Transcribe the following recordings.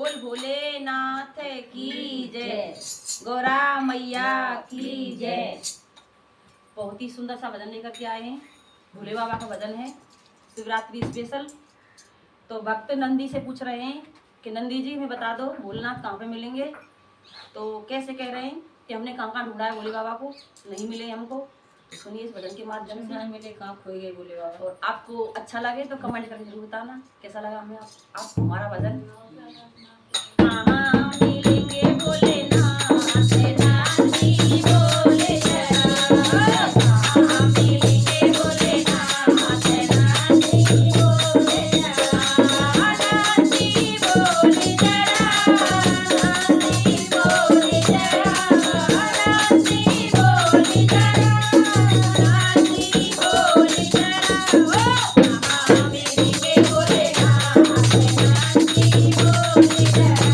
बोल भोलेनाथ की जय, गौरा मैया की जय। बहुत ही सुंदर सा भजन लेकर के आए हैं। भोले बाबा का भजन है, शिवरात्रि स्पेशल। तो भक्त नंदी से पूछ रहे हैं कि नंदी जी हमें बता दो भोलेनाथ कहाँ पे मिलेंगे। तो कैसे कह रहे हैं कि हमने कहाँ कहाँ ढूंढा है भोले बाबा को, नहीं मिले हमको। तो सुनिए इस भजन के माध्यम से। मिले कहाँ खोए गए भोले बाबा। और आपको अच्छा लगे तो कमेंट करके जरूर बताना कैसा लगा हमें आप हमारा भजन। कहाँ मिलेंगे भोलेनाथ, रानी बोले जरा। कहाँ मिलेंगे भोलेनाथ, रानी बोले जरा। रानी बोले जरा, रानी बोले जरा, रानी बोले जरा, रानी बोले जरा। कहाँ मिलेंगे भोलेनाथ, रानी बोले जरा।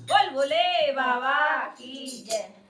बोल भोले बाबा की जय।